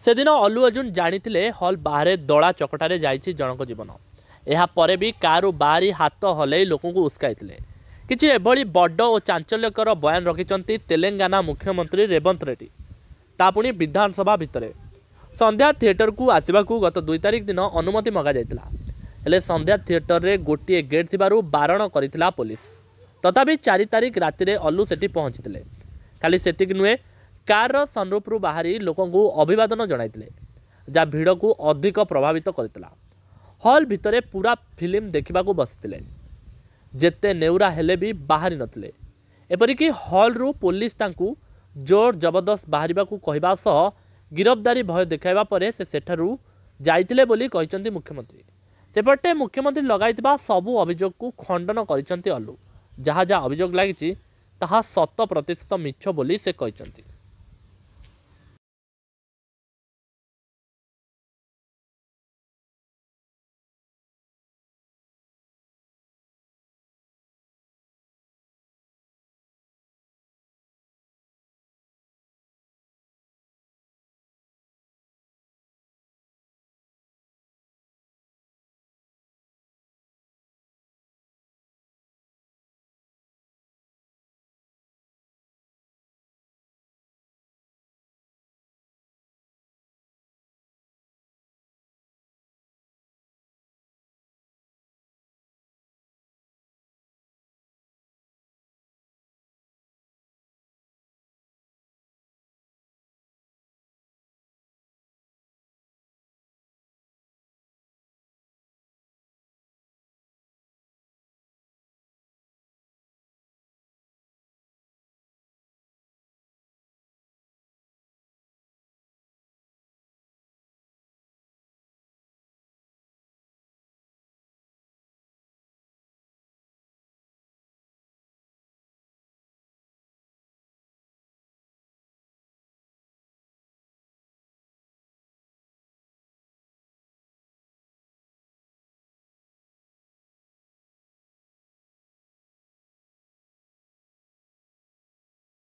से दिन अल्लू अर्जुन जानी हल बाहर दला चकटारे जाइछि जनक जीवन। यापर भी कार बाहरी हाथ हल लोक उस्काई किछि एभली बड़ और चांचल्यकर बयान रखिंट तेलंगाना मुख्यमंत्री रेवंत रेड्डी तापुणी विधानसभा भितर। संध्या थिएटर को आसवाक गत 2 तारिख दिन अनुमति मगा जाइतिला, हेले संध्या थिएटर रे गोटे गेट थिबारु बारण करिथिला पुलिस। तथापि 4 तारिख राति रे अल्लू सेठी पहुंचीथिले। खाली सेतिक नुहे, कार सनरूफ रु बाहरी लोकंकु अभिवादन जणाइथिले, जा भिड़ को अधिक प्रभावित करथिला। हॉल भितरे पूरा फिल्म देखिबाकू बसिथिले, जेते नेउरा हेले भी बाहरी नथिले। एपरिकी हॉल रु पुलिस तांकू जोर जबरदस्त बाहरिबाकू कहिबा सह गिरफ्तारी भय देखाइबा परे से सेठारु जाइतिले बोली कहिसंती मुख्यमंत्री। सेपटे मुख्यमंत्री लगाइतिबा सबु अभियोग को खंडन करिसंती अल्लू। जहाँ जहाँ अभियोग लागिछि ताहा 100% मिछ बोली से कहिसंती।